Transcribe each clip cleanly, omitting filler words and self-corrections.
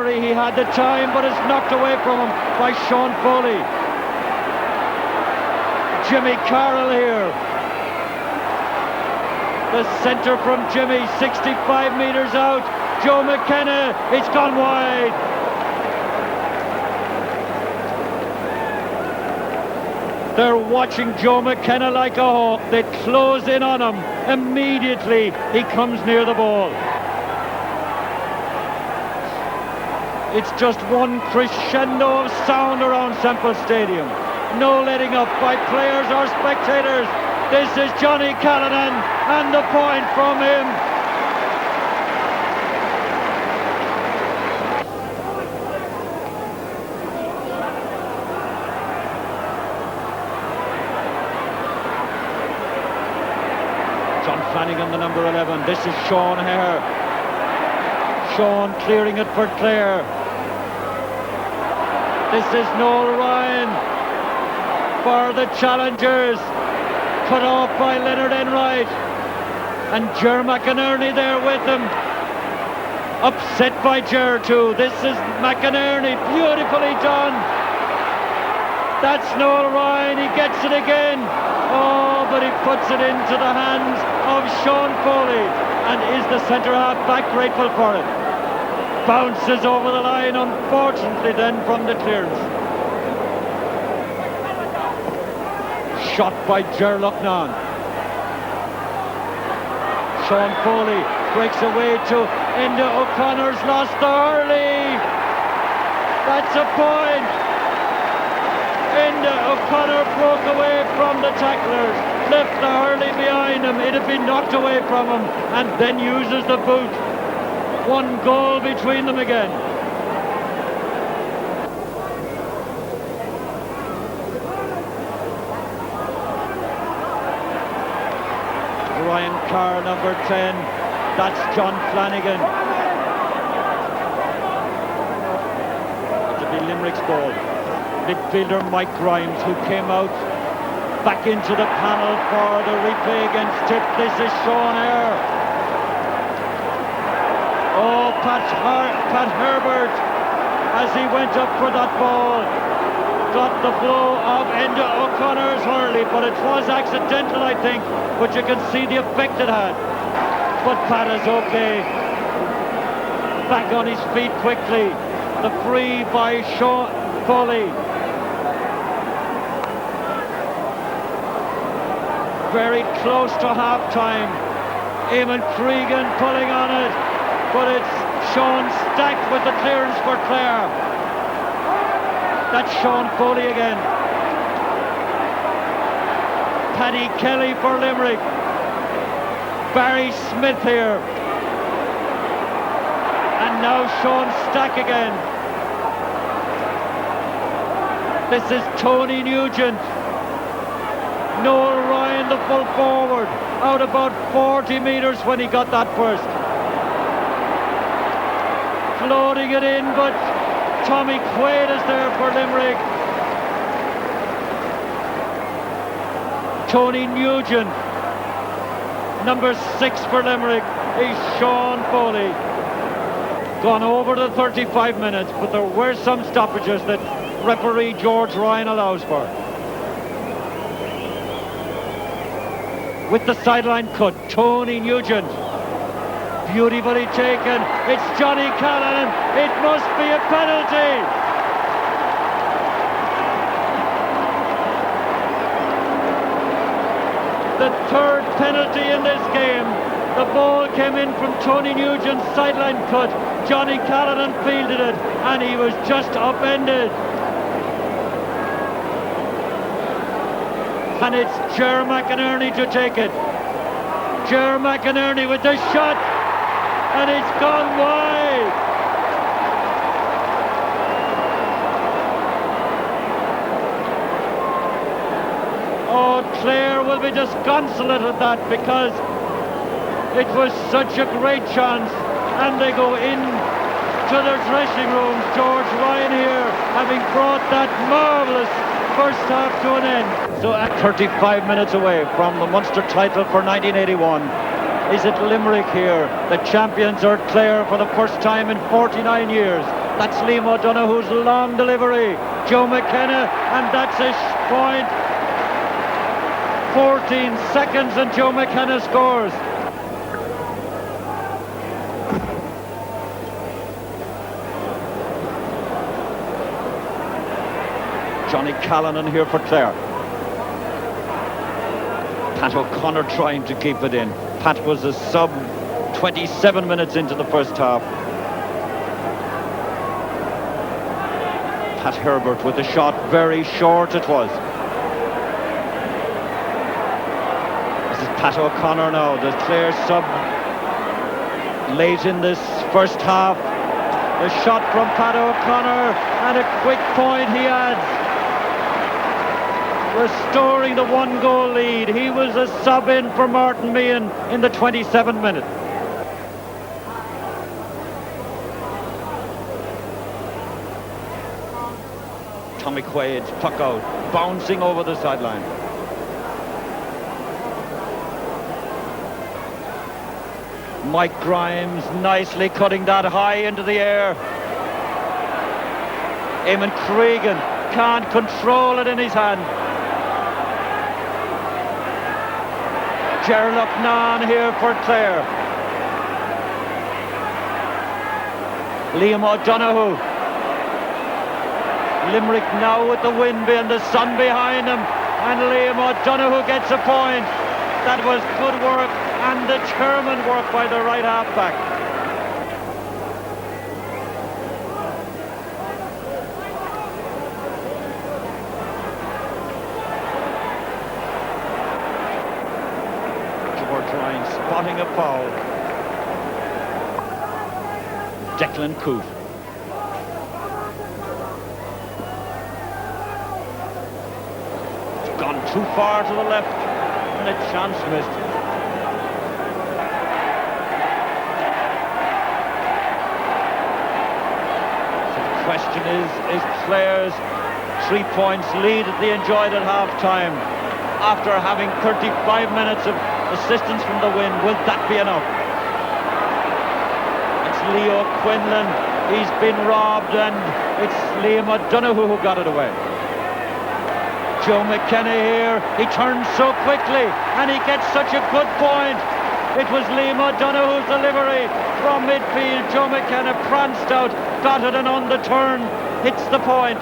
He had the time, but it's knocked away from him by Sean Foley. Jimmy Carroll here. The centre from Jimmy, 65 metres out. Joe McKenna, it's gone wide. They're watching Joe McKenna like a hawk. They close in on him. Immediately, he comes near the ball. It's just one crescendo of sound around Semple Stadium. No letting up by players or spectators. This is Johnny Callanan, and the point from him. John Flanagan, the number 11. This is Sean Hare. Sean clearing it for Clare. This is Noel Ryan for the challengers. Cut off by Leonard Enright. And Ger McInerney there with him. Upset by Ger too. This is McInerney. Beautifully done. That's Noel Ryan. He gets it again. Oh, but he puts it into the hands of Sean Foley. And is the centre half back grateful for it? Bounces over the line, unfortunately, then from the clearance. Shot by Ger Lucknow. Sean Foley breaks away to Enda O'Connor's lost the Hurling. That's a point. Enda O'Connor broke away from the tacklers, left the Hurling behind him. It had been knocked away from him, and then uses the boot. One goal between them again. Ryan Carr, number 10. That's John Flanagan. It'll be Limerick's ball. Midfielder Mike Grimes, who came out back into the panel for the replay against Tip. This is Sean Hare. Oh, Pat Herbert, as he went up for that ball, got the blow of Enda O'Connor's hurley, but it was accidental, I think, but you can see the effect it had. But Pat is okay. Back on his feet quickly. The free by Sean Foley. Very close to half-time. Eamon Cregan pulling on it. But it's Sean Stack with the clearance for Clare. That's Sean Foley again. Paddy Kelly for Limerick. Barry Smith here. And now Sean Stack again. This is Tony Nugent. Noel Ryan, the full forward, out about 40 metres when he got that first. Floating it in, but Tommy Quaid is there for Limerick. Tony Nugent, number 6 for Limerick, is Sean Foley. Gone over the 35 minutes, but there were some stoppages that referee George Ryan allows for. With the sideline cut, Tony Nugent. Beautifully taken. It's Johnny Callanan. It must be a penalty. The third penalty in this game. The ball came in from Tony Nugent's sideline cut. Johnny Callanan fielded it, and he was just upended. And it's Ger McInerney to take it. Ger McInerney with the shot. And it's gone wide. Oh, Clare will be disconsolate at that because it was such a great chance. And they go in to their dressing rooms. George Ryan here, having brought that marvellous first half to an end. So at 35 minutes away from the Munster title for 1981. Is it Limerick here? The champions are Clare for the first time in 49 years. That's Liam O'Donoghue's long delivery. Joe McKenna, and that's a point. 14 seconds and Joe McKenna scores. Johnny Callanan here for Clare. Pat O'Connor trying to keep it in. Pat was a sub 27 minutes into the first half. Pat Herbert with the shot, very short it was. This is Pat O'Connor now, the Clare sub late in this first half. The shot from Pat O'Connor, and a quick point he adds, restoring the 1-goal lead. He was a sub in for Martin Meehan in the 27th minute. Tommy Quaid, puck out, bouncing over the sideline. Mike Grimes nicely cutting that high into the air. Eamon Cregan can't control it in his hand. Gerald Nan here for Clare. Liam O'Donoghue. Limerick now with the wind and the sun behind them, and Liam O'Donoghue gets a point. That was good work and determined work by the right half-back. George spotting a foul. Declan Coote. It's gone too far to the left and a chance missed. So the question is Clare's 3 points lead that they enjoyed at half-time, after having 35 minutes of assistance from the wind, will that be enough? It's Leo Quinlan, he's been robbed, and it's Liam O'Donoghue who got it away. Joe McKenna here, he turns so quickly and he gets such a good point. It was Liam O'Donoghue's delivery from midfield. Joe McKenna pranced out, got it, and on the turn hits the point.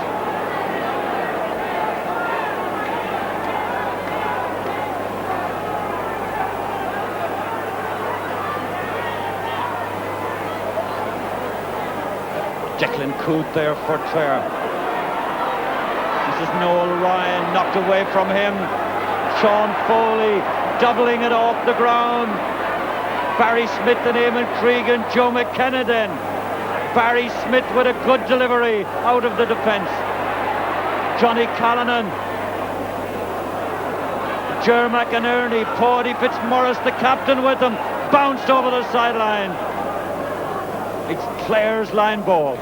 Declan Coote there for Clare. This is Noel Ryan, knocked away from him. Sean Foley doubling it off the ground. Barry Smith and Eamon Cregan. Joe McKenna then. Barry Smith with a good delivery out of the defence. Johnny Callanan. Ger McInerney. Paddy Fitzmaurice, the captain, with him. Bounced over the sideline. It's Clare's line ball.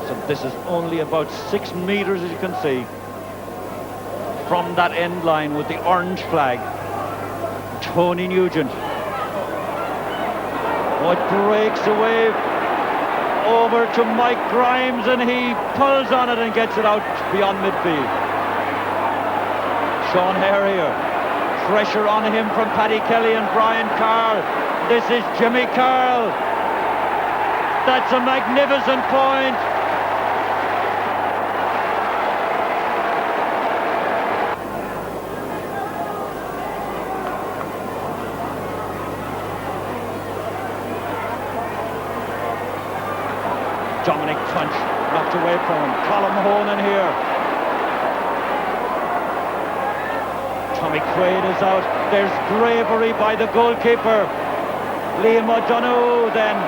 So this is only about 6 meters, as you can see, from that end line with the orange flag. Tony Nugent. Oh, it breaks away over to Mike Grimes, and he pulls on it and gets it out beyond midfield. Sean Harrier, pressure on him from Paddy Kelly and Brian Carl. This is Jimmy Carl. That's a magnificent point. Dominic Punch knocked away from him. Colm Honan here. Tommy Quaid is out. There's bravery by the goalkeeper. Liam O'Donoghue then.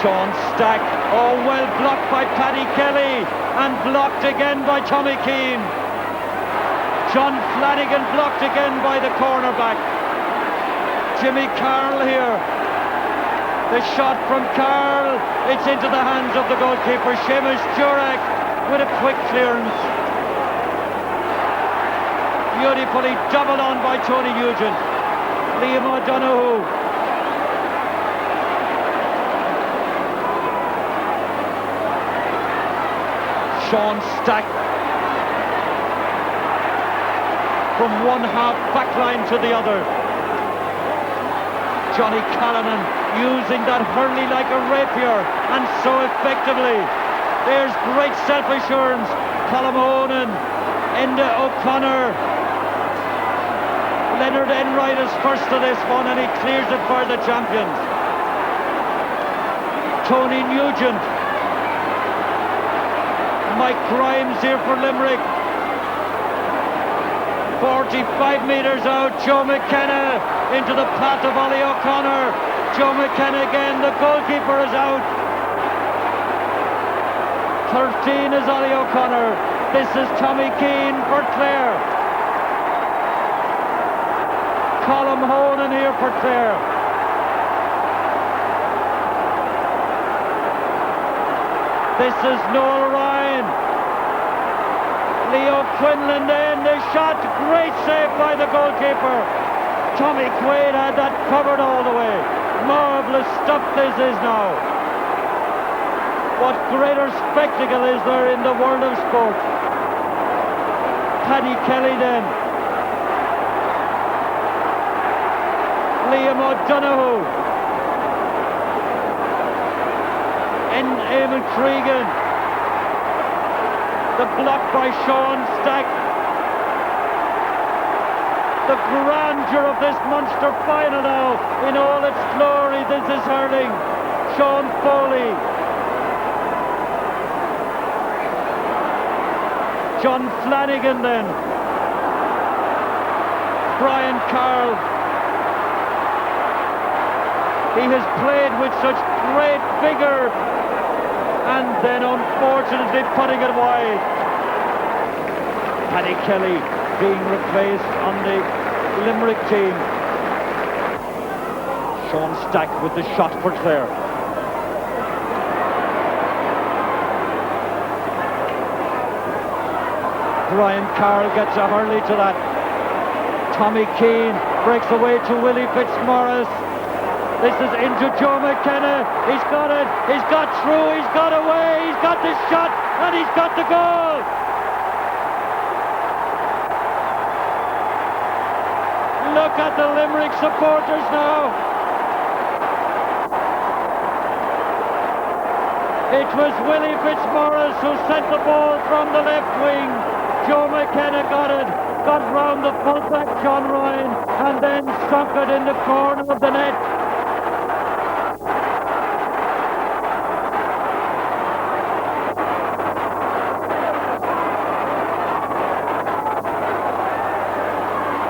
Sean Stack. Oh, well blocked by Paddy Kelly and blocked again by Tommy Keane. John Flanagan blocked again by the cornerback. Jimmy Carl here. The shot from Carl. It's into the hands of the goalkeeper, Seamus Jurek, with a quick clearance. Beautifully doubled on by Tony Nugent. Liam O'Donoghue. Sean Stack. From one half back line to the other. Johnny Callanan using that hurley like a rapier, and so effectively. There's great self-assurance. Colm Onan, Enda O'Connor. Leonard Enright is first to this one, and he clears it for the champions. Tony Nugent. Mike Grimes here for Limerick. 45 metres out, Joe McKenna into the path of Ollie O'Connor. Joe McKenna again, the goalkeeper is out. 13 is Ollie O'Connor. This is Tommy Keane for Clare. Colm Honan here for Clare. This is Noel Ryan. Leo Quinlan then, the shot, great save by the goalkeeper. Tommy Quaid had that covered all the way. Marvellous stuff this is now. What greater spectacle is there in the world of sport? Paddy Kelly then. Liam O'Donoghue. And Eamon Cregan. The block by Sean Stack. The grandeur of this Munster final now in all its glory. This is hurling. Sean Foley. John Flanagan then. Brian Carroll. He has played with such great vigour, and then unfortunately putting it wide. Paddy Kelly being replaced on the Limerick team. Sean Stack with the shot for Clare. Brian Carroll gets a hurley to that. Tommy Keane breaks away to Willie Fitzmaurice. This is into Joe McKenna. He's got it. He's got through. He's got away. He's got the shot. And he's got the goal. Look at the Limerick supporters now. It was Willie Fitzmaurice who sent the ball from the left wing. Joe McKenna got it. Got round the fullback John Ryan and then sunk it in the corner of the net.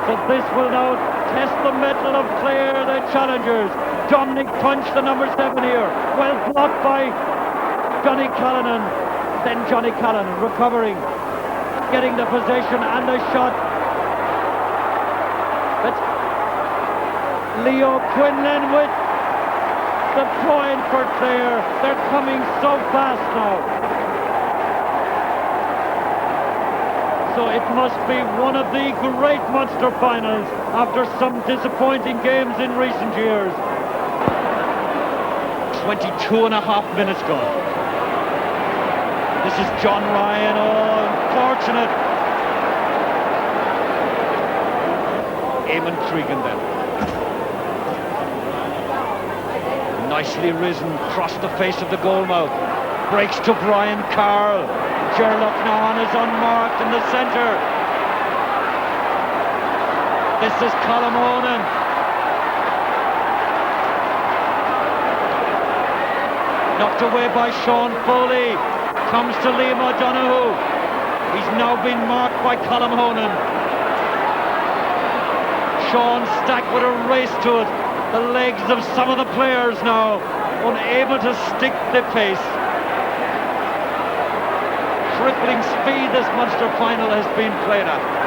So this will now test the mettle of Clare, the challengers. Dominic Punch, the number 7 here. Well blocked by Johnny Callanan. Then Johnny Callanan recovering, getting the possession and the shot. But Leo Quinlan with the point for Clare. They're coming so fast now. So it must be one of the great Munster finals after some disappointing games in recent years. 22 and a half minutes gone. This is John Ryan. Oh, unfortunate. Eamon Cregan then. Nicely risen, crossed the face of the goal mouth. Breaks to Brian Carroll. Sherlock now is unmarked in the centre. This is Colm Onan. Knocked away by Sean Foley. Comes to Liam O'Donoghue. He's now been marked by Colm Onan. Sean Stack with a race to it. The legs of some of the players now unable to stick the pace. Crippling speed this Munster final has been played at.